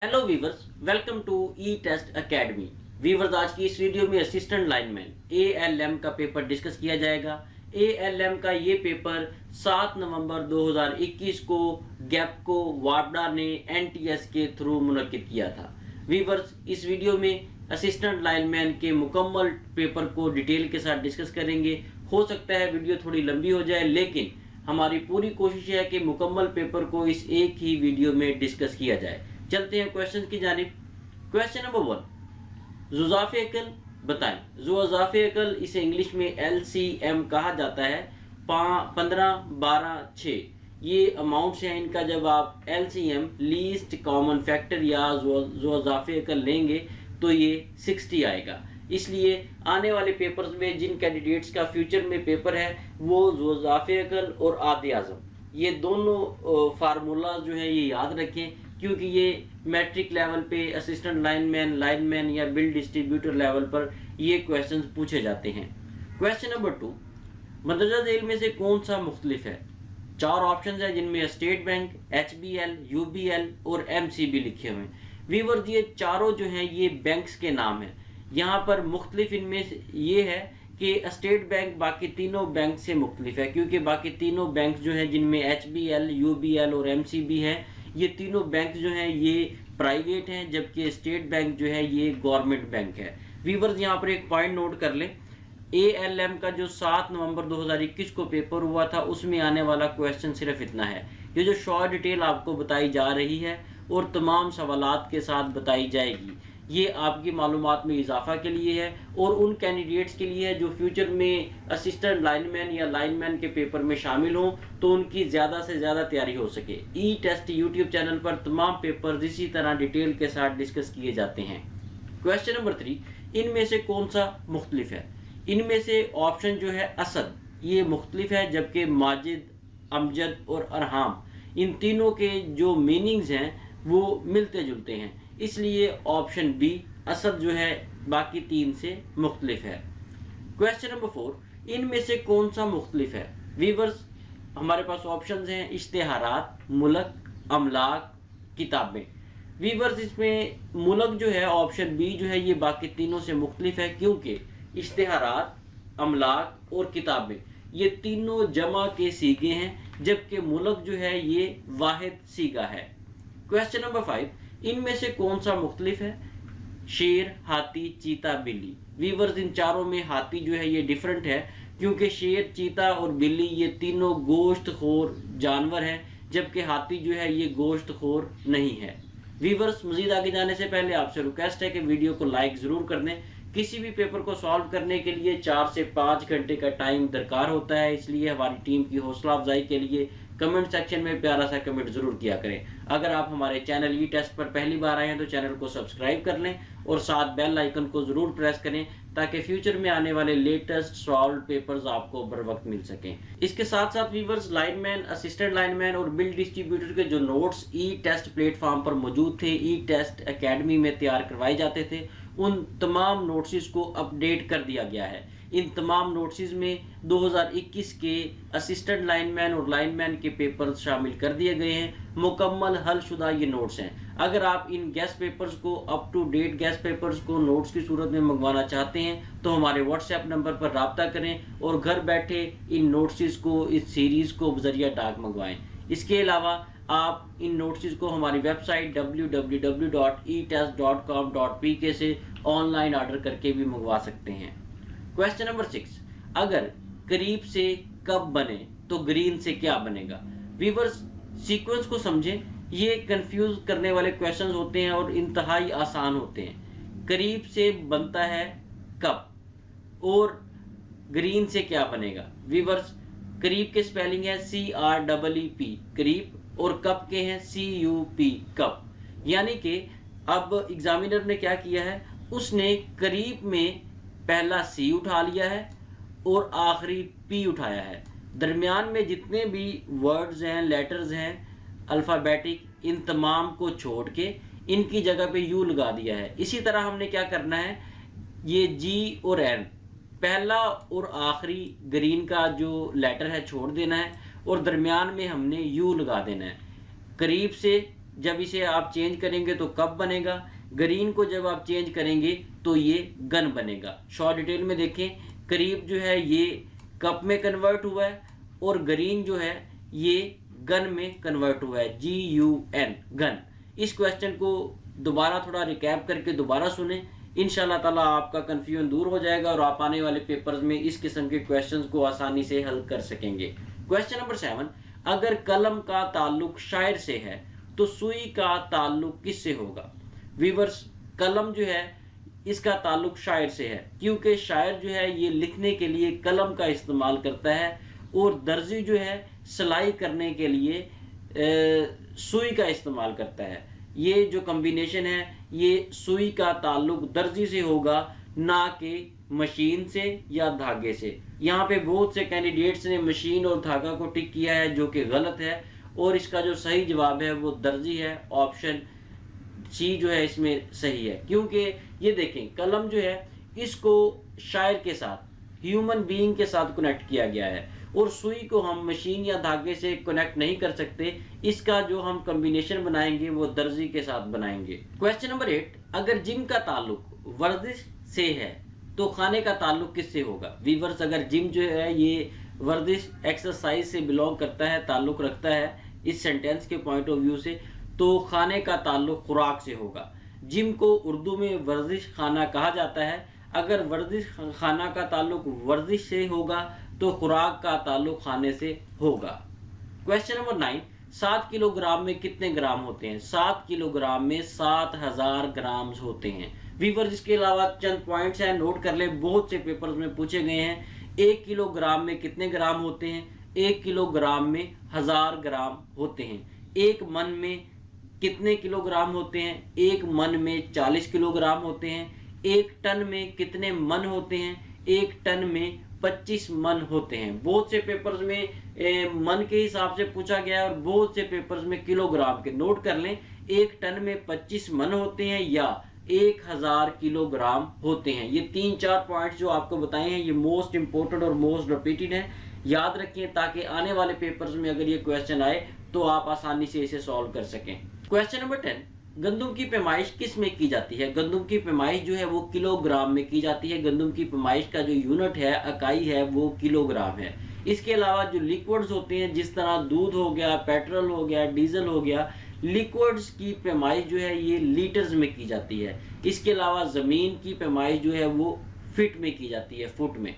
Hello viewers, welcome to E test academy. Viewers, आज की इस वीडियो में असिस्टेंट लाइनमैन एएलएम का पेपर डिस्कस किया जाएगा। एएलएम का ये पेपर 7 नवंबर 2021 को गैपको वापडा ने एनटीएस के थ्रू मुनक्किद किया था। वीवर्स, इस वीडियो में असिस्टेंट लाइनमैन के मुकम्मल पेपर को डिटेल के साथ डिस्कस करेंगे। हो सकता है वीडियो थोड़ी लंबी हो जाए, लेकिन हमारी पूरी कोशिश है कि मुकम्मल पेपर को इस एक ही वीडियो में डिस्कस किया जाए। चलते हैं क्वेश्चन की जानिब। क्वेश्चन नंबर 1, जुज़ाफ़े अकल बताएं। जुज़ाफ़े अकल इसे इंग्लिश में एलसीएम कहा जाता है। 15, 12, 6 ये अमाउंट्स हैं इनका। जब आप एलसीएम लीस्ट कॉमन फैक्टर या जुज़ाफ़े अकल लेंगे तो ये 60 आएगा। इसलिए आने वाले पेपर्स में जिन कैंडिडेट्स का फ्यूचर में पेपर है वो जुज़ाफ़े अकल और आदे आज़म ये दोनों फार्मूला जो है ये याद रखें, क्योंकि ये मैट्रिक लेवल पे असिस्टेंट लाइनमैन या बिल डिस्ट्रीब्यूटर लेवल पर ये क्वेश्चंस पूछे जाते हैं। क्वेश्चन नंबर 2, मंदरजा झेल में से कौन सा मुख्तलिफ है? 4 ऑप्शन है जिनमें स्टेट बैंक, एचबीएल, यूबीएल और एमसीबी लिखे हुए हैं। वीवर, ये चारों जो हैं ये बैंक्स के नाम हैं। यहाँ पर मुख्तलिफ इनमें से ये है कि स्टेट बैंक बाकी तीनों बैंक से मुख्तलिफ है, क्योंकि बाकी तीनों बैंक जो हैं जिनमें एचबीएल, यूबीएल और एमसीबी है, ये तीनों बैंक जो हैं ये प्राइवेट हैं, जबकि स्टेट बैंक जो है ये गवर्नमेंट बैंक है। वीवर्स, यहाँ पर एक पॉइंट नोट कर लें। एएलएम का जो 7 नवंबर 2021 को पेपर हुआ था उसमें आने वाला क्वेश्चन सिर्फ इतना है। ये जो शॉर्ट डिटेल आपको बताई जा रही है और तमाम सवालात के साथ बताई जाएगी, ये आपकी मालूमात में इजाफा के लिए है और उन कैंडिडेट्स के लिए है जो फ्यूचर में असिस्टेंट लाइनमैन या लाइनमैन के पेपर में शामिल हों, तो उनकी ज़्यादा से ज़्यादा तैयारी हो सके। ई टेस्ट यूट्यूब चैनल पर तमाम पेपर इसी तरह डिटेल के साथ डिस्कस किए जाते हैं। क्वेश्चन नंबर 3, इनमें से कौन सा मुख्तलिफ है? इनमें से ऑप्शन जो है असद ये मुख्तलिफ है, जबकि माजिद, अमजद और अरहाम इन तीनों के जो मीनिंग्स हैं वो मिलते जुलते हैं। इसलिए ऑप्शन बी असद जो है बाकी 3 से मुख्तलिफ है। क्वेश्चन नंबर 4, इनमें से कौन सा मुख्तलिफ है? वीवर्स, हमारे पास ऑप्शंस हैं इश्तेहारात, मुल्क, अमलाक, किताबें। वीवर्स, इसमें मुल्क जो है ऑप्शन बी जो है ये बाकी तीनों से मुख्तलिफ है, क्योंकि इश्तेहारात, अमलाक और किताबें ये तीनों जमा के सीगे हैं, जबकि मुल्क जो है ये वाहिद सीगा है। क्वेश्चन नंबर 5, इनमें से कौन सा मुख्तलिफ है? शेर, हाथी, चीता, बिल्ली। वीवर्स, इन चारों में हाथी जो है ये डिफरेंट है, क्योंकि शेर, चीता और बिल्ली ये तीनों गोश्त खोर जानवर हैं, जबकि हाथी जो है ये गोश्त खोर नहीं है। वीवर्स, मजीद आगे जाने से पहले आपसे रिक्वेस्ट है कि वीडियो को लाइक ज़रूर कर दें। किसी भी पेपर को सॉल्व करने के लिए 4 से 5 घंटे का टाइम दरकार होता है, इसलिए हमारी टीम की हौसला अफजाई के लिए कमेंट सेक्शन में प्यारा सा कमेंट जरूर किया करें। अगर आप हमारे चैनल ई टेस्ट पर पहली बार आए हैं तो चैनल को सब्सक्राइब कर लें और साथ बेल आइकन को जरूर प्रेस करें, ताकि फ्यूचर में आने वाले लेटेस्ट सॉल्व पेपर्स आपको बर वक्त मिल सकें। इसके साथ साथ वीवर्स, लाइनमैन, असिस्टेंट लाइनमैन और बिल डिस्ट्रीब्यूटर के जो नोट्स ई टेस्ट प्लेटफॉर्म पर मौजूद थे, ई टेस्ट एकेडमी में तैयार करवाए जाते थे, उन तमाम नोट्स को अपडेट कर दिया गया है। इन तमाम नोट्स में 2021 के असिस्टेंट लाइनमैन और लाइनमैन के पेपर शामिल कर दिए गए हैं। मुकम्मल हल शुदा ये नोट्स हैं। अगर आप इन गेस्ट पेपर्स को, up to date guess papers को नोट्स की सूरत में मंगवाना चाहते हैं तो हमारे व्हाट्सएप नंबर पर रब्ता करें और घर बैठे इन नोट्स को, इस सीरीज़ को बजरिया डाक मंगवाएं। इसके अलावा आप इन नोट्स को हमारी वेबसाइट www.etest.com.pk से ऑनलाइन ऑर्डर करके भी मंगवा सकते हैं। क्वेश्चन नंबर 6, अगर करीब से कब बने तो ग्रीन से क्या बनेगा? वीवर्स, सीक्वेंस को समझें। ये कंफ्यूज करने वाले क्वेश्चंस होते हैं और इंतहाई आसान होते हैं। करीब से बनता है कब और ग्रीन से क्या बनेगा? वीवर्स, करीब के स्पेलिंग है CREEP करीब और कब के हैं CUP कब। यानी कि अब एग्जामिनर ने क्या किया है, उसने करीब में पहला C उठा लिया है और आखिरी P उठाया है। दरमियान में जितने भी वर्ड्स हैं, लेटर्स हैं अल्फ़ाबेटिक, इन तमाम को छोड़ के इनकी जगह पे U लगा दिया है। इसी तरह हमने क्या करना है, ये G और N पहला और आखिरी ग्रीन का जो लेटर है छोड़ देना है और दरमियान में हमने U लगा देना है। करीब से जब इसे आप चेंज करेंगे तो कप बनेगा, ग्रीन को जब आप चेंज करेंगे तो ये गन बनेगा। शॉर्ट डिटेल में देखें, करीब जो है ये कप में कन्वर्ट हुआ है और ग्रीन जो है ये गन में कन्वर्ट हुआ है, GUN गन। इस क्वेश्चन को दोबारा थोड़ा रिकैप करके दोबारा सुने, इंशाल्लाह ताला आपका कंफ्यूजन दूर हो जाएगा और आप आने वाले पेपर्स में इस किस्म के क्वेश्चंस को आसानी से हल कर सकेंगे। क्वेश्चन नंबर 7, अगर कलम का ताल्लुक शायर से है तो सुई का ताल्लुक किससे होगा? वीवर्स, कलम जो है इसका ताल्लुक शायर से है, क्योंकि शायर जो है ये लिखने के लिए कलम का इस्तेमाल करता है और दर्जी जो है सिलाई करने के लिए सुई का इस्तेमाल करता है। ये जो कॉम्बिनेशन है ये सुई का ताल्लुक दर्जी से होगा, ना कि मशीन से या धागे से। यहाँ पे बहुत से कैंडिडेट्स ने मशीन और धागा को टिक किया है, जो कि गलत है, और इसका जो सही जवाब है वो दर्जी है। ऑप्शन सी जो है इसमें सही है, क्योंकि ये देखें कलम जो है इसको शायर के साथ, ह्यूमन बीइंग के साथ कनेक्ट किया गया है और सुई को हम मशीन या धागे से कनेक्ट नहीं कर सकते। इसका जो हम कॉम्बिनेशन बनाएंगे वो दर्जी के साथ बनाएंगे। क्वेश्चन नंबर 8, अगर जिम का ताल्लुक वर्जिश से है तो खाने का ताल्लुक किससे होगा? वीवर्स, अगर जिम जो है ये वर्जिश एक्सरसाइज से बिलोंग करता है, ताल्लुक रखता है इस सेंटेंस के पॉइंट ऑफ व्यू से, तो खाने का ताल्लुक खुराक से होगा। जिम को उर्दू में वर्जिश खाना कहा जाता है। अगर वर्जिश खाना का ताल्लुक वर्जिश से होगा तो खुराक का ताल्लुक खाने से होगा। क्वेश्चन नंबर 9, 7 किलोग्राम में कितने ग्राम होते हैं? 7 किलोग्राम में 7000 ग्राम होते हैं। वीवर्स, इसके अलावा चंद पॉइंट्स हैं, नोट कर लें, बहुत से पेपर्स में पूछे गए हैं। 1 किलोग्राम में कितने ग्राम होते हैं? 1 किलोग्राम में 1000 ग्राम होते हैं। 1 मन में कितने किलोग्राम होते हैं? 1 मन में 40 किलोग्राम होते हैं। 1 टन में कितने मन होते हैं? 1 टन में 25 मन होते हैं। बहुत से पेपर्स में मन के हिसाब से पूछा गया है और बहुत से पेपर्स में किलोग्राम के। नोट कर लें, 1 टन में 25 मन होते हैं या 1000 किलोग्राम होते हैं। ये 3-4 पॉइंट्स जो आपको बताए हैं ये मोस्ट इंपोर्टेंट और मोस्ट रिपीटेड है, याद रखें ताकि आने वाले पेपर्स में अगर ये क्वेश्चन आए तो आप आसानी से इसे सॉल्व कर सकें। क्वेश्चन नंबर 10, गंदम की पैमाइश किस में की जाती है? गंदम की पैमाइश जो है वो किलोग्राम में की जाती है। गंदम की पैमाइश का जो यूनिट है, इकाई है, वो किलोग्राम है। इसके अलावा जो लिक्विड्स होते हैं, जिस तरह दूध हो गया, पेट्रोल हो गया, डीजल हो गया, लिक्विड्स की पैमाइश जो है ये लीटर्स में की जाती है। इसके अलावा जमीन की पैमाइश जो है वो फिट में की जाती है, फुट में।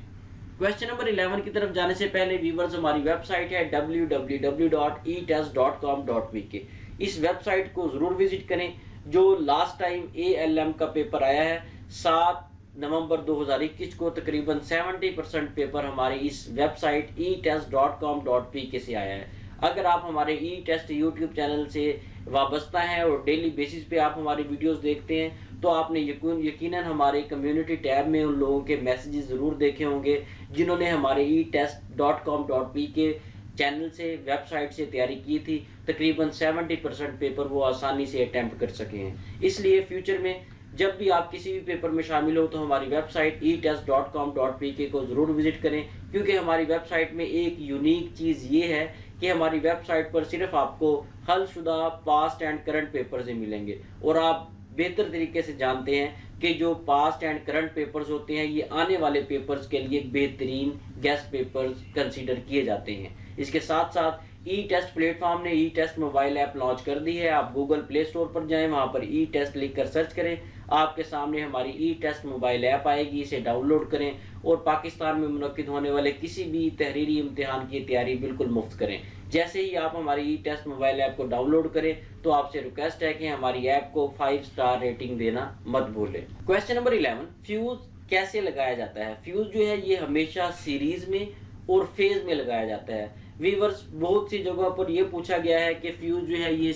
क्वेश्चन नंबर 11 की तरफ जाने से पहले वीवर्स, हमारी वेबसाइट है www.etest.com.pk। इस वेबसाइट को जरूर विजिट करें। जो लास्ट टाइम ALM का पेपर आया है 7 नवंबर 2021 को, तकरीबन 70% पेपर हमारे इस वेबसाइट etest.com.pk से आया है। अगर आप हमारे E-Test यूट्यूब चैनल से वाबस्ता हैं और डेली बेसिस पे आप हमारी वीडियोस देखते हैं तो आपने यकीनन हमारे कम्युनिटी टैब में उन लोगों के मैसेजेस ज़रूर देखे होंगे जिन्होंने हमारे etest.com.pk चैनल से, वेबसाइट से तैयारी की थी। तकरीबन 70% पेपर वो आसानी से अटैम्प्ट कर सके हैं। इसलिए फ्यूचर में जब भी आप किसी भी पेपर में शामिल हो तो हमारी वेबसाइट etest.com.pk को ज़रूर विजिट करें, क्योंकि हमारी वेबसाइट में एक यूनिक चीज़ ये है कि हमारी वेबसाइट पर सिर्फ आपको हलशुदा पास्ट एंड करंट पेपर्स ही मिलेंगे और आप बेहतर तरीके से जानते हैं कि जो पास्ट एंड करंट पेपर्स होते हैं ये आने वाले पेपर्स के लिए बेहतरीन गेस्ट पेपर्स कंसीडर किए जाते हैं। इसके साथ साथ E-Test प्लेटफॉर्म ने E-Test मोबाइल ऐप लॉन्च कर दी है। आप गूगल प्ले स्टोर पर जाएं, वहां पर E-Test लिख कर सर्च करें, आपके सामने हमारी E-Test मोबाइल ऐप आएगी। इसे डाउनलोड करें और पाकिस्तान में मुनक्किद होने वाले किसी भी तहरीरी इम्तिहान की तैयारी बिल्कुल मुफ्त करें। जैसे ही आप हमारी E-Test मोबाइल ऐप को डाउनलोड करें तो आपसे रिक्वेस्ट है कि हमारी ऐप को 5 स्टार रेटिंग देना मत भूलें। क्वेश्चन नंबर 11, फ्यूज कैसे लगाया जाता है? फ्यूज जो है ये हमेशा सीरीज में और फेज में लगाया जाता है। वीवर्स, बहुत सी जगहों पर यह पूछा गया है कि फ्यूज जो है ये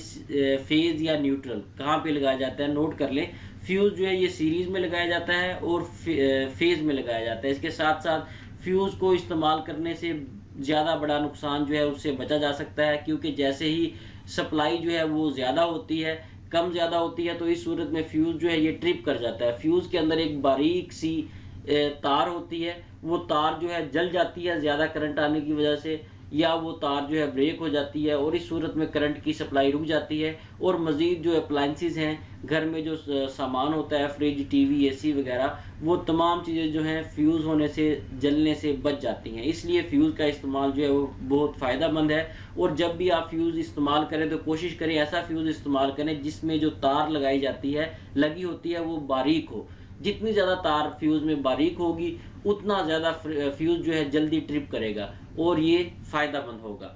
फेज या न्यूट्रल कहाँ पे लगाया जाता है। नोट कर लें, फ्यूज जो है ये सीरीज में लगाया जाता है और फेज में लगाया जाता है। इसके साथ साथ फ्यूज को इस्तेमाल करने से ज़्यादा बड़ा नुकसान जो है उससे बचा जा सकता है, क्योंकि जैसे ही सप्लाई जो है वो ज़्यादा होती है, कम ज़्यादा होती है, तो इस सूरत में फ्यूज जो है ये ट्रिप कर जाता है। फ्यूज के अंदर एक बारीक सी तार होती है, वो तार जो है जल जाती है ज़्यादा करंट आने की वजह से। या वो तार जो है ब्रेक हो जाती है और इस सूरत में करंट की सप्लाई रुक जाती है और मज़ीद जो अप्लाइंसेस हैं घर में जो सामान होता है फ्रिज टीवी एसी वगैरह वो तमाम चीज़ें जो हैं फ्यूज़ होने से जलने से बच जाती हैं। इसलिए फ्यूज़ का इस्तेमाल जो है वो बहुत फ़ायदेमंद है और जब भी आप फ्यूज़ इस्तेमाल करें तो कोशिश करें ऐसा फ्यूज़ इस्तेमाल करें जिसमें जो तार लगाई जाती है लगी होती है वो बारीक हो। जितनी ज़्यादा तार फ्यूज़ में बारीक होगी उतना ज़्यादा फ्यूज़ जो है जल्दी ट्रिप करेगा और ये फ़ायदेमंद होगा।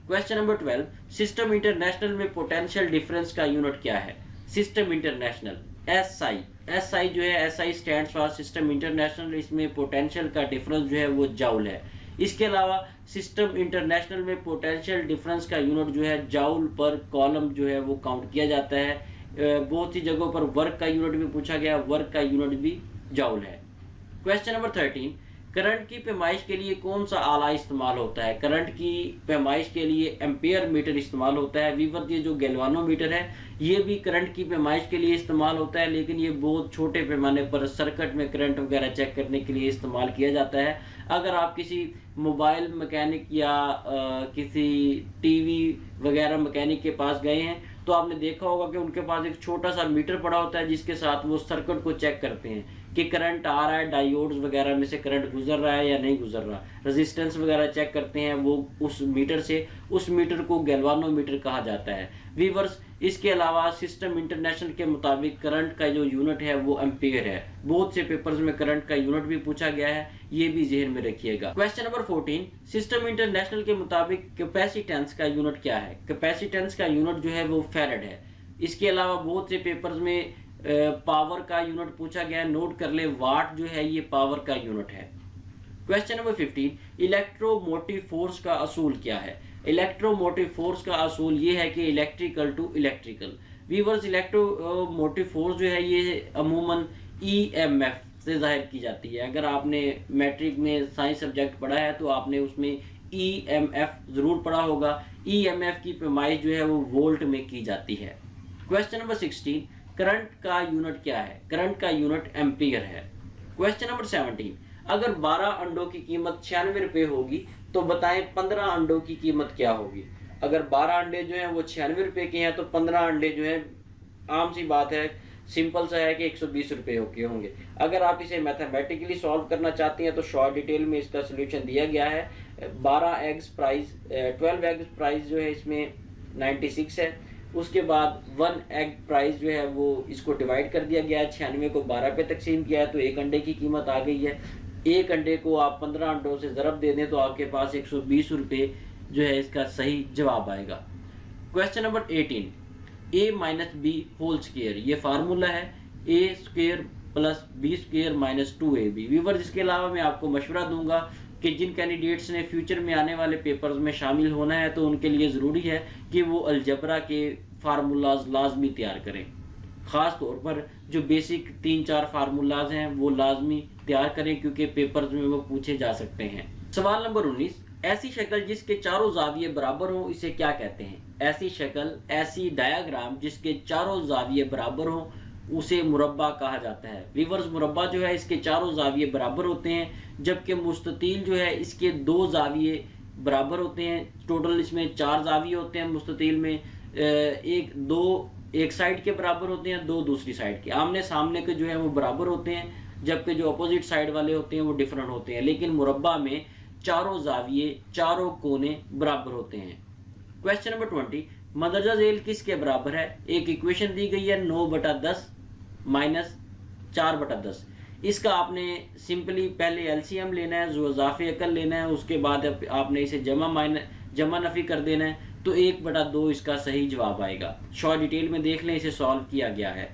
क्वेश्चन नंबर 12, सिस्टम इंटरनेशनल में पोटेंशियल डिफरेंस का यूनिट क्या है? सिस्टम इंटरनेशनल एसआई, एसआई जो है SI stands for system international, इसमें पोटेंशियल का डिफरेंस जो है वो जाउल है। इसके अलावा सिस्टम इंटरनेशनल में पोटेंशियल डिफरेंस का यूनिट जो है जाउल पर कॉलम जो है वो काउंट किया जाता है। बहुत सी जगहों पर वर्क का यूनिट भी पूछा गया, वर्क का यूनिट भी जाउल है। क्वेश्चन नंबर 13, करंट की पैमाइश के लिए कौन सा आला इस्तेमाल होता है? करंट की पैमाइश के लिए एम्पेयर मीटर इस्तेमाल होता है। वीवर ये जो गैल्वानोमीटर है ये भी करंट की पैमाइश के लिए इस्तेमाल होता है, लेकिन ये बहुत छोटे पैमाने पर सर्किट में करंट वगैरह चेक करने के लिए इस्तेमाल किया जाता है। अगर आप किसी मोबाइल मैकेनिक या किसी टीवी वगैरह मैकेनिक के पास गए हैं तो आपने देखा होगा कि उनके पास एक छोटा सा मीटर पड़ा होता है जिसके साथ वो सर्किट को चेक करते हैं कि करंट आ रहा है, डायोड्स वगैरह में से करंट गुजर रहा है या नहीं गुजर रहा, रेजिस्टेंस वगैरह चेक करते हैं वो उस मीटर से। उस मीटर को गैल्वानोमीटर कहा जाता है। वीवर्स, इसके अलावा सिस्टम इंटरनेशनल के मुताबिक करंट का जो यूनिट है वो एम्पेयर है। बहुत से पेपर्स में करंट का यूनिट भी पूछा गया है, ये भी ज़हन में रखिएगा। क्वेश्चन नंबर 14, सिस्टम इंटरनेशनल के मुताबिक कैपेसिटेंस का यूनिट क्या है? कैपेसिटेंस का यूनिट जो है वो फैराड है। इसके अलावा बहुत से पेपर्स में पावर का यूनिट पूछा गया है, नोट कर ले, वाट जो है ये पावर का यूनिट है। क्वेश्चन नंबर 15, इलेक्ट्रोमोटिव फोर्स का असूल क्या है? इलेक्ट्रोमोटिव फोर्स का असूल ये है कि electrical to electrical. Viewers, electromotive force जो है ये अमूमन ईएमएफ से जाहिर की जाती है। अगर आपने मैट्रिक में साइंस सब्जेक्ट पढ़ा है तो आपने उसमें ईएमएफ जरूर पढ़ा होगा। ईएमएफ की पैमाइश जो है वो वोल्ट में की जाती है। क्वेश्चन नंबर 16, करंट का यूनिट क्या है? करंट का यूनिट एम्पियर है। क्वेश्चन नंबर 17, अगर 12 अंडों की कीमत 96 रुपए होगी तो बताएं 15 अंडों की कीमत क्या होगी? अगर 12 अंडे जो हैं वो 96 रुपए के हैं तो 15 अंडे जो हैं आम सी बात है, सिंपल सा है कि 120 रुपए के होंगे। अगर आप इसे मैथमेटिकली सॉल्व करना चाहते हैं तो शॉर्ट डिटेल में इसका सोल्यूशन दिया गया है। 12 एग्स प्राइस 12 एग्स प्राइस जो है इसमें 96 है। उसके बाद 1 एग प्राइस जो है वो इसको डिवाइड कर दिया गया है, 96 को 12 पे तकसीम किया है तो एक अंडे की कीमत आ गई है। एक अंडे को आप 15 अंडों से ज़रब दे दें तो आपके पास 120 रुपये जो है इसका सही जवाब आएगा। Question number 18, a minus B whole square, ये फार्मूला है a square plus B square minus 2ab। Viewers, इसके अलावा मैं आपको मशवरा दूंगा कि जिन कैंडिडेट्स ने फ्यूचर में आने वाले पेपर्स में शामिल होना है तो उनके लिए ज़रूरी है कि वो अलजबरा के फार्मूलाज लाजमी तैयार करें। ख़ास तौर पर जो बेसिक 3-4 फार्मूलाज हैं वो लाजमी तैयार करें क्योंकि पेपर्स में वो पूछे जा सकते हैं। सवाल नंबर 19, ऐसी शक्ल जिसके चारों जाविये बराबर हों इसे क्या कहते हैं? ऐसी शक्ल, ऐसी डायग्राम जिसके चारों जाविये बराबर हों उसे मुरब्बा कहा जाता है। वीवर्स, मुरब्बा जो है इसके चारों जाविये बराबर होते हैं जबकि मुस्ततील जो है इसके 2 जाविये बराबर होते हैं। टोटल इसमें 4 जाविये होते हैं मुस्ततील में, एक साइड के बराबर होते हैं, 2 दूसरी साइड के। आमने सामने के जो है वो बराबर होते हैं जबकि जो अपोजिट साइड वाले होते हैं वो डिफरेंट होते हैं। लेकिन मुरब्बा में चारों जाविये, चारों कोने बराबर होते हैं। क्वेश्चन नंबर 20, मदरजा झेल किसके बराबर है? एक इक्वेशन दी गई है 9/10 माइनस 4/10। इसका आपने सिंपली पहले एलसीएम लेना है, जो इजाफे अकल लेना है, उसके बाद आपने इसे जमा नफी कर देना है तो 1/2 इसका सही जवाब आएगा। शॉर्ट डिटेल में देख लें, इसे सॉल्व किया गया है।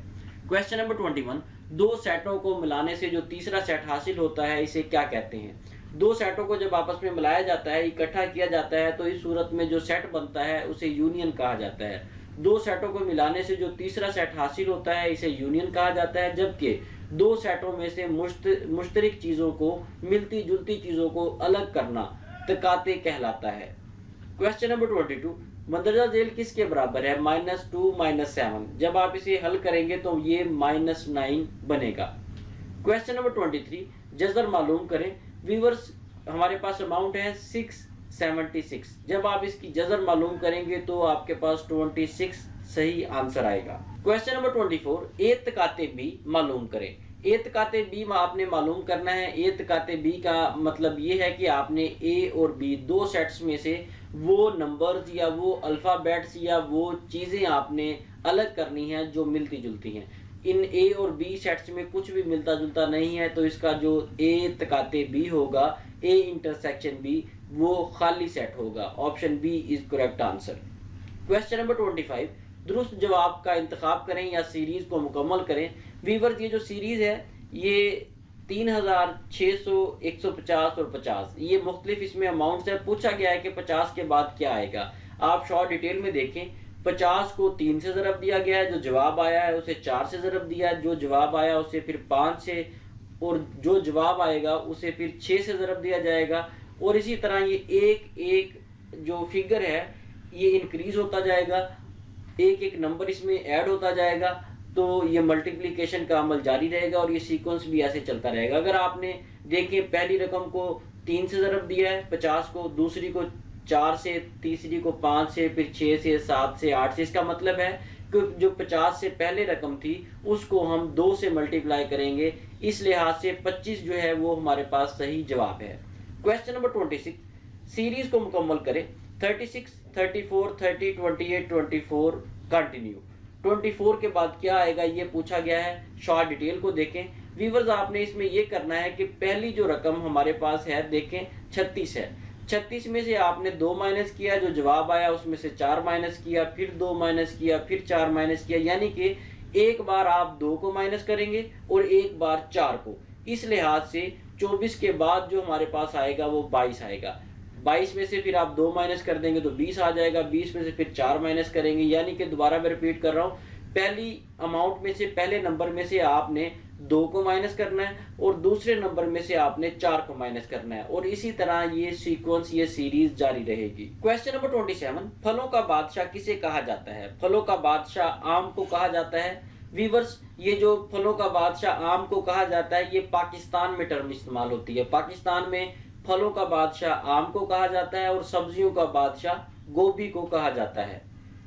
क्वेश्चन नंबर 21, 2 सेटों को मिलाने से जो तीसरा सेट हासिल होता है इसे क्या कहते हैं? 2 सेटों को जब आपस में मिलाया जाता है, इकट्ठा किया जाता है तो इस सूरत में जो सेट बनता है उसे यूनियन कहा जाता है। 2 सेटों को मिलाने से जो तीसरा सेट हासिल होता है इसे यूनियन कहा जाता है, जबकि 2 सेटों में से मुश्तरक चीज़ों को, मिलती जुलती चीज़ों को अलग करना तकाते कहलाता है। क्वेश्चन नंबर 22, मदरजा झेल किसके बराबर है? -2 -7। जब आप इसे हल करेंगे तो ये -9 बनेगा। क्वेश्चन नंबर 23, जज़र मालूम करें। व्यूअर्स, हमारे पास अमाउंट है 76। जब आप इसकी जजर मालूम करेंगे तो आपके पास 26 सही आंसर आएगा। क्वेश्चन नंबर 24, ए तकाते बी मालूम करें। ए तकाते बी आपने मालूम करना है। ए तकाते बी का मतलब ये है कि आपने ए और बी दो सेट्स में से वो नंबर्स या वो अल्फ़ाबेट्स या वो चीज़ें आपने अलग करनी है जो मिलती जुलती हैं। इन ए और बी सेट्स में कुछ भी मिलता जुलता नहीं है, तो इसका जो ए तकाते बी होगा, ए इंटरसेक्शन बी, वो खाली सेट होगा। Option B is correct answer. Question number 25, दुरुस्त जवाब का इंतखाब करें या सीरीज को मुकम्मल करें। वीवर्स, ये जो सीरीज है ये 3600, 150 और 50, ये मुख्तलिफ इसमें अमाउंट्स है। पूछा गया है कि 50 के बाद क्या आएगा। आप शॉर्ट डिटेल में देखें। 50 को 3 से ज़रब दिया गया है, जो जवाब आया है उसे 4 से ज़रब दिया है, जो जवाब आया उसे फिर 5 से, और जो जवाब आएगा उसे फिर 6 से ज़रब दिया जाएगा। और इसी तरह ये एक एक जो फिगर है ये इंक्रीज होता जाएगा, एक एक नंबर इसमें ऐड होता जाएगा, तो ये मल्टीप्लिकेशन का अमल जारी रहेगा और ये सीक्वेंस भी ऐसे चलता रहेगा। अगर आपने देखें पहली रकम को 3 से ज़रब दिया है 50 को, दूसरी को 4 से, तीसरी को 5 से, फिर 6 से, 7 से, 8 से, इसका मतलब है कि जो 50 से पहले रकम थी उसको हम 2 से मल्टीप्लाई करेंगे। इस लिहाज से 25 जो है वो हमारे पास सही जवाब है। क्वेश्चन नंबर 26, सीरीज को मुकम्मल करें। 36, 34, 30, 28, 24 कंटिन्यू। 24 के बाद क्या आएगा ये पूछा गया है। शॉर्ट डिटेल को देखें। व्यूअर्स, आपने इसमें ये करना है कि पहली जो रकम हमारे पास है देखें 36 है। 36 में से आपने 2 माइनस किया, जो जवाब आया उसमें से 4 माइनस किया, फिर 2 माइनस किया, फिर 4 माइनस किया, यानी कि एक बार आप 2 को माइनस करेंगे और एक बार 4 को। इस लिहाज से 24 के बाद जो हमारे पास आएगा वो 22 आएगा। 22 में से फिर आप 2 माइनस कर देंगे तो 20 आ जाएगा। 20 में से फिर 4 माइनस करेंगे, यानी कि दोबारा मैं रिपीट कर रहा हूँ, पहली अमाउंट में से, पहले नंबर में से आपने 2 को माइनस करना है और दूसरे नंबर में से आपने 4 को माइनस करना है, और इसी तरह ये सीक्वेंस, ये सीरीज जारी रहेगी। क्वेश्चन नंबर 27, फलों का बादशाह किसे कहा जाता है। फलों का बादशाह आम को कहा जाता है। वीवर्स, ये जो फलों का बादशाह आम को कहा जाता है ये पाकिस्तान में टर्म इस्तेमाल होती है। पाकिस्तान में फलों का बादशाह आम को कहा जाता है और सब्जियों का बादशाह गोभी को कहा जाता है।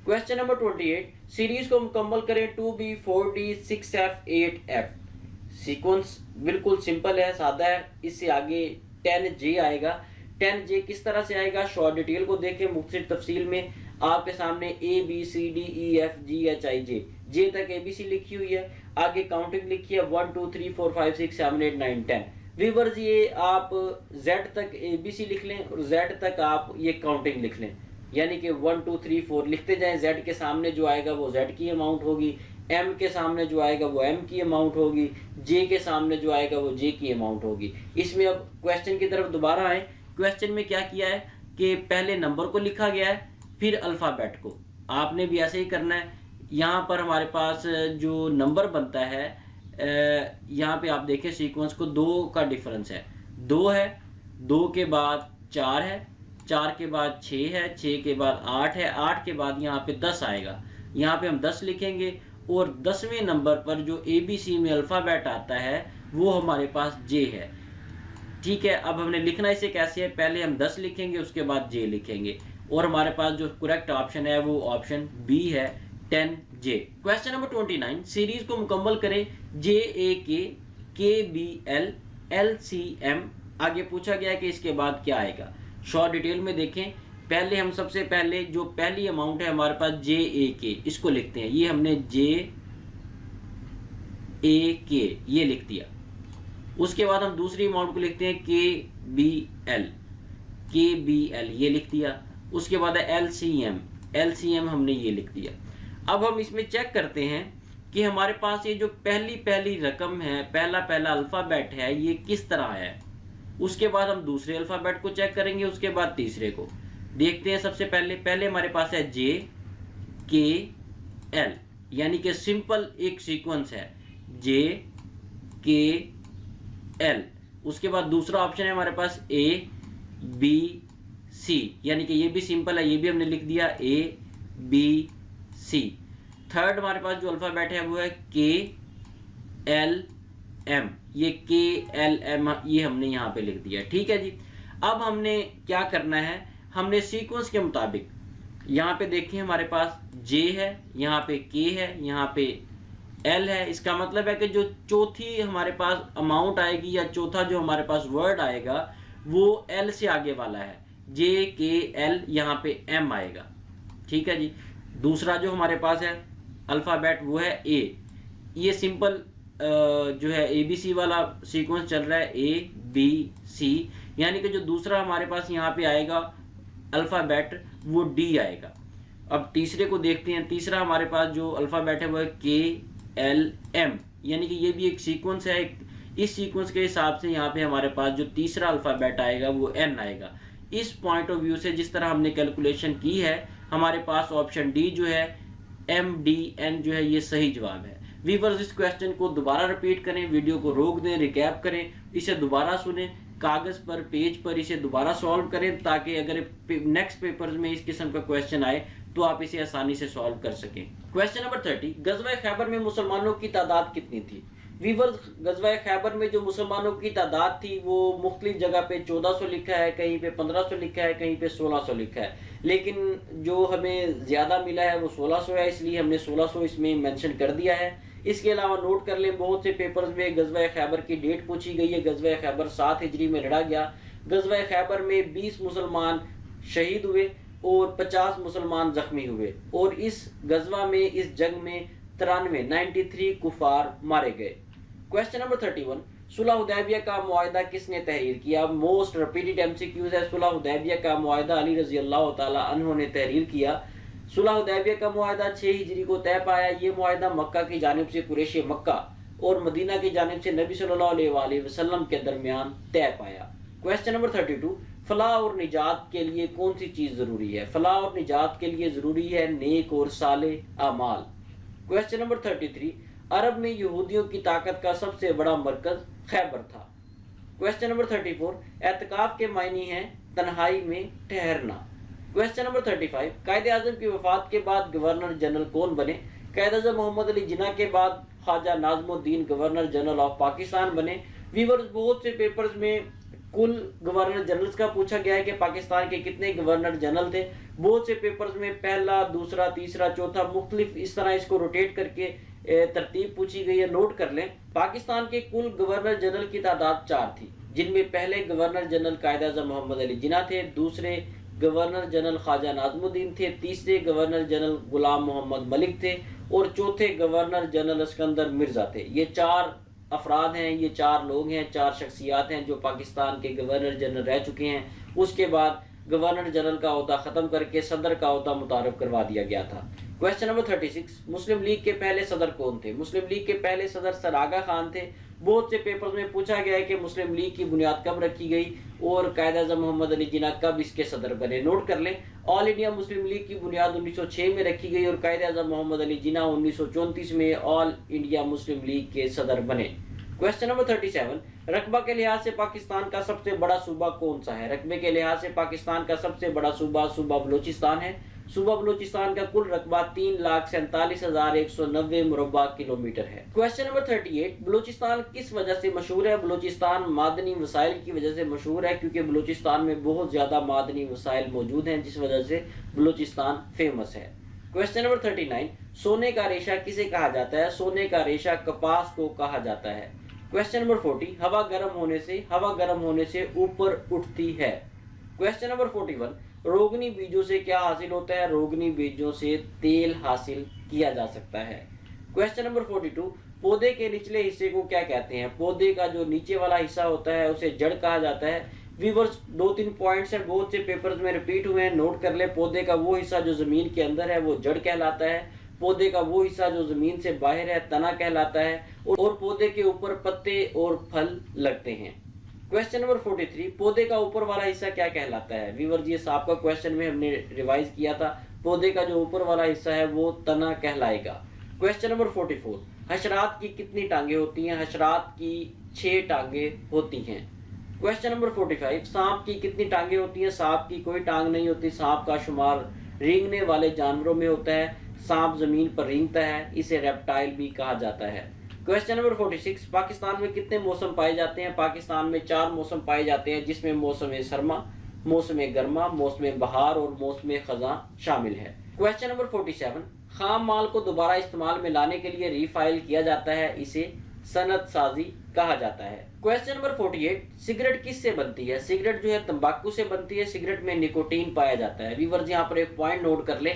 क्वेश्चन नंबर 28, सीरीज को मुकम्मल करें। 2B, 4D, 6F, 8F। Sequence बिल्कुल सिंपल है, सादा है। इससे आगे 10J आएगा। 10J किस तरह से आएगा, शॉर्ट डिटेल को देखें मुख्तलिफ तफसील में। आपके सामने ABCDEFGHIJ, जे तक ABC लिखी हुई है, आगे काउंटिंग लिखी है 1 2 3 4 5 6 7 8 9 10। व्यूअर्स, ये आप Z तक ABC लिख लें और Z तक आप ये काउंटिंग लिख लें, यानी कि 1 2 3 4 लिखते जाएं। Z के सामने जो आएगा वो Z की अमाउंट होगी, M के सामने जो आएगा वो M की अमाउंट होगी, J के सामने जो आएगा वो J की अमाउंट होगी। इसमें अब क्वेश्चन की तरफ दोबारा आए। क्वेश्चन में क्या किया है कि पहले नंबर को लिखा गया है, फिर अल्फ़ाबेट को। आपने भी ऐसे ही करना है। यहाँ पर हमारे पास जो नंबर बनता है, यहाँ पे आप देखें सीक्वेंस को 2 का डिफरेंस है। 2 है, 2 के बाद 4 है, 4 के बाद 6 है, 6 के बाद 8 है, 8 के बाद यहाँ पे 10 आएगा। यहाँ पे हम 10 लिखेंगे और 10वें नंबर पर जो ABC में अल्फ़ाबेट आता है वो हमारे पास J है। ठीक है, अब हमने लिखना इसे कैसे है, पहले हम 10 लिखेंगे उसके बाद J लिखेंगे, और हमारे पास जो करेक्ट ऑप्शन है वो ऑप्शन B है, 10J। क्वेश्चन नंबर 29, सीरीज को मुकम्मल करें। JAK, KBL, LCM। आगे पूछा गया है कि इसके बाद क्या आएगा। शॉर्ट डिटेल में देखें। पहले हम सबसे पहले जो पहली अमाउंट है हमारे पास JAK, इसको लिखते हैं। ये हमने JAK ये लिख दिया। उसके बाद हम दूसरी अमाउंट को लिखते हैं KBL ये लिख दिया। उसके बाद है LCM हमने ये लिख दिया। अब हम इसमें चेक करते हैं कि हमारे पास ये जो पहली रकम है, पहला अल्फ़ाबेट है, ये किस तरह है। उसके बाद हम दूसरे अल्फ़ाबेट को चेक करेंगे, उसके बाद तीसरे को देखते हैं। सबसे पहले हमारे पास है JKL, यानी कि सिंपल एक सीक्वेंस है JKL। उसके बाद दूसरा ऑप्शन है हमारे पास ABC, यानी कि ये भी सिंपल है, ये भी हमने लिख दिया ABC। थर्ड हमारे पास जो अल्फ़ाबेट है वो है KLM, ये KLM ये हमने यहाँ पे लिख दिया। ठीक है जी। अब हमने क्या करना है, हमने सीक्वेंस के मुताबिक यहाँ पे देखिए हमारे पास J है, यहाँ पे K है, यहाँ पे L है। इसका मतलब है कि जो चौथी हमारे पास अमाउंट आएगी या चौथा जो हमारे पास वर्ड आएगा वो L से आगे वाला है, J K L, यहाँ पे M आएगा। ठीक है जी। दूसरा जो हमारे पास है अल्फ़ाबेट वो है A। ये सिंपल जो है ABC वाला सीक्वेंस चल रहा है, A B C, यानी कि जो दूसरा हमारे पास यहाँ पे आएगा अल्फ़ाबेट वो D आएगा। अब तीसरे को देखते हैं। तीसरा हमारे पास जो अल्फ़ाबेट है वो है K L M, यानी कि ये भी एक सीक्वेंस है। इस सीक्वेंस के हिसाब से यहाँ पे हमारे पास जो तीसरा अल्फ़ाबेट आएगा वो N आएगा। इस पॉइंट ऑफ व्यू से जिस तरह हमने कैलकुलेशन की है, हमारे पास ऑप्शन डी जो है MDN जो है ये सही जवाब है। व्यूअर्स, इस क्वेश्चन को दोबारा रिपीट करें, वीडियो को रोक दें, रिकैप करें, इसे दोबारा सुनें, कागज पर पेज पर इसे दोबारा सॉल्व करें, ताकि अगर नेक्स्ट पेपर्स में इस किस्म का क्वेश्चन आए तो आप इसे आसानी से सॉल्व कर सकें। क्वेश्चन नंबर 30, गज़वा खैबर में मुसलमानों की तादाद कितनी थी? व्यूअर्स, गज़वा खैबर में जो मुसलमानों की तादाद थी वो मुख्तलिफ जगह पे 1400 लिखा है, कहीं पे 1500 लिखा है, कहीं पे 1600 लिखा है, लेकिन जो हमें ज़्यादा मिला है वो 1600 है, इसलिए हमने 1600 इसमें मेंशन कर दिया है। इसके अलावा नोट कर लें, बहुत से पेपर्स में गज़वा खैबर की डेट पूछी गई है। गज़वा खैबर 7 हिजरी में लड़ा गया। गज़वा खैबर में 20 मुसलमान शहीद हुए और 50 मुसलमान जख्मी हुए, और इस गज़वा में, इस जंग में 93 कुफार मारे गए। क्वेश्चन नंबर 31, सुलह हुदैबिया का मुआहदा किसने तहरीर किया? मोस्ट रिपीटेड एमसीक्यूज है। सुलह हुदैबिया का मुआहदा अली रजी अल्लाह तआला अन्हु ने तहरीर किया। सुलह हुदैबिया का मुआहदा 6 हिजरी को तय पाया। ये मुआहदा मक्का की जानिब से कुरैश मक्का और मदीना की जानिब से नबी सल्लल्लाहु अलैहि वसल्लम के दरमियान तय पाया। क्वेश्चन नंबर 32, फलाह और निजात के लिए कौन सी चीज जरूरी है? फलाह और निजात के लिए जरूरी है नेक और साले अमाल। क्वेश्चन नंबर 33, अरब में यहूदियों की ताकत का सबसे बड़ा मरकज खैबर था। क्वेश्चन नंबर 34, एतकाफ के मायने हैं तन्हाई में ठहरना। क्वेश्चन नंबर 35, कायदे आज़म की वफात के बाद गवर्नर जनरल कौन बने? कायदे आज़म मोहम्मद अली जिन्ना के बाद Khwaja Nazimuddin governor general of Pakistan बने। व्यूअर्स, बहुत से पेपर्स में कुल गवर्नर जनरल्स का पूछा गया है कि पाकिस्तान के कितने गवर्नर जनरल थे। बहुत से पेपर्स में पहला, दूसरा, तीसरा, चौथा, मुख्तलिफ इस तरह इसको रोटेट करके तरतीब पूछी गई है, नोट कर लें। पाकिस्तान के कुल गवर्नर जनरल की तादाद 4 थी, जिनमें पहले गवर्नर जनरल कायदे आज़म मोहम्मद अली जिन्ना थे, दूसरे गवर्नर जनरल ख्वाजा नाज़मुद्दीन थे, तीसरे गवर्नर जनरल गुलाम मोहम्मद मलिक थे और चौथे गवर्नर जनरल इस्कंदर मिर्जा थे। ये 4 अफराद हैं, ये 4 लोग हैं, 4 शख्सियात हैं जो पाकिस्तान के गवर्नर जनरल रह चुके हैं। उसके बाद गवर्नर जनरल का ओहदा खत्म करके सदर का ओहदा मुतारफ करवा दिया गया था। क्वेश्चन नंबर 36, मुस्लिम लीग के पहले सदर कौन थे? मुस्लिम लीग के पहले सदर सर आगा खान थे। बहुत से पेपर्स में पूछा गया है कि मुस्लिम लीग की बुनियाद कब रखी गई और कायदे आज़म मोहम्मद अली जिन्ना कब इसके सदर बने। नोट कर लें, ऑल इंडिया मुस्लिम लीग की बुनियाद 1906 में रखी गई और कायदे आज़म मोहम्मद अली जिन्ना 1934 में ऑल इंडिया मुस्लिम लीग के सदर बने। क्वेश्चन नंबर 37, रकबा के लिहाज से पाकिस्तान का सबसे बड़ा सूबा कौन सा है? रकबे के लिहाज से पाकिस्तान का सबसे बड़ा सूबा बलूचिस्तान है। सूबा बलूचिस्तान का कुल रकबा 3,47,190 मुरब्बा किलोमीटर है। क्वेश्चन नंबर 38, बलूचिस्तान किस वजह से मशहूर है? बलूचिस्तान मादनी वसाइल की वजह से मशहूर है, क्योंकि बलूचिस्तान में बहुत ज्यादा मादनी वसाइल मौजूद हैं, जिस वजह से बलूचिस्तान फेमस है। क्वेश्चन नंबर 39, सोने का रेशा किसे कहा जाता है? सोने का रेशा कपास को कहा जाता है। क्वेश्चन नंबर 40, हवा गर्म होने से ऊपर उठती है। क्वेश्चन नंबर 41, रोगनी बीजों से क्या हासिल होता है? रोगनी बीजों से तेल हासिल किया जा सकता है। क्वेश्चन नंबर 42, पौधे के निचले हिस्से को क्या कहते हैं? पौधे का जो नीचे वाला हिस्सा होता है उसे जड़ कहा जाता है। व्यूअर्स, 2-3 पॉइंट्स हैं, बहुत से पेपर्स में रिपीट हुए हैं, नोट कर ले। पौधे का वो हिस्सा जो जमीन के अंदर है वो जड़ कहलाता है। पौधे का वो हिस्सा जो जमीन से बाहर है तना कहलाता है, और पौधे के ऊपर पत्ते और फल लगते हैं। क्वेश्चन नंबर 43, पौधे का ऊपर वाला हिस्सा क्या कहलाता है? व्यूअर्स, ये आपका क्वेश्चन में हमने रिवाइज किया था। पौधे का जो ऊपर वाला हिस्सा है वो तना कहलाएगा। क्वेश्चन नंबर 44, हशरात की कितनी टांगे होती हैं? हशरात की 6 टांगे होती हैं। क्वेश्चन नंबर 45, सांप की कितनी टांगे होती हैं? सांप की कोई टांग नहीं होती। सांप का शुमार रेंगने वाले जानवरों में होता है। सांप जमीन पर रेंगता है, इसे रेप्टाइल भी कहा जाता है। क्वेश्चन नंबर 46, पाकिस्तान में कितने मौसम पाए जाते हैं? पाकिस्तान में 4 मौसम पाए जाते हैं, जिसमें मौसम सरमा, मौसम गर्मा, मौसम बहार और मौसम खज़ां शामिल है। क्वेश्चन नंबर 47, खाम माल को दोबारा इस्तेमाल में लाने के लिए रीफाइल किया जाता है, इसे सनत साजी कहा जाता है। क्वेश्चन नंबर 48, सिगरेट किससे बनती है? सिगरेट जो है तंबाकू से बनती है। सिगरेट में निकोटीन पाया जाता है। व्यूअर्स यहाँ पर एक पॉइंट नोट कर ले,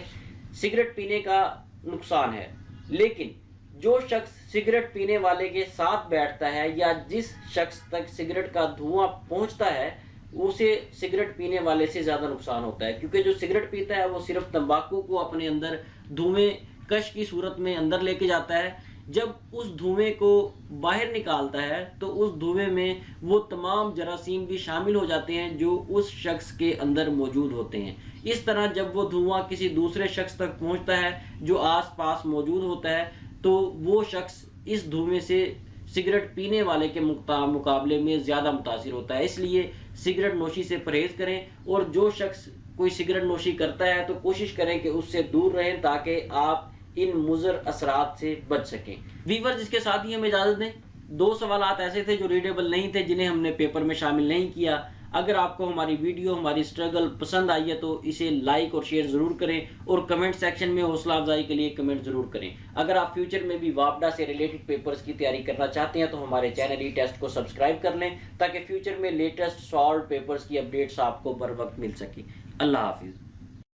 सिगरेट पीने का नुकसान है, लेकिन जो शख्स सिगरेट पीने वाले के साथ बैठता है या जिस शख्स तक सिगरेट का धुआं पहुंचता है उसे सिगरेट पीने वाले से ज्यादा नुकसान होता है, क्योंकि जो सिगरेट पीता है वो सिर्फ तंबाकू को अपने अंदर धुएं कश की सूरत में अंदर लेके जाता है। जब उस धुएं को बाहर निकालता है तो उस धुएं में वो तमाम जरासीम भी शामिल हो जाते हैं जो उस शख्स के अंदर मौजूद होते हैं। इस तरह जब वो धुआं किसी दूसरे शख्स तक पहुंचता है जो आसपास मौजूद होता है तो वो शख्स इस धुएं से सिगरेट पीने वाले के मुकाबले में ज़्यादा मुतासिर होता है। इसलिए सिगरेट नोशी से परहेज़ करें, और जो शख्स कोई सिगरेट नोशी करता है तो कोशिश करें कि उससे दूर रहें ताकि आप इन मुज़र असरात से बच सकें। व्यूअर्स, इसके साथ ही हमें इजाज़त दें। 2 सवालात ऐसे थे जो रीडेबल नहीं थे, जिन्हें हमने पेपर में शामिल नहीं किया। अगर आपको हमारी वीडियो, हमारी स्ट्रगल पसंद आई है तो इसे लाइक और शेयर ज़रूर करें, और कमेंट सेक्शन में हौसला अफजाई के लिए कमेंट ज़रूर करें। अगर आप फ्यूचर में भी वापडा से रिलेटेड पेपर्स की तैयारी करना चाहते हैं तो हमारे चैनल ई टेस्ट को सब्सक्राइब कर लें ताकि फ्यूचर में लेटेस्ट सॉल्व पेपर्स की अपडेट्स आपको बर वक्त मिल सके। अल्लाह हाफिज़।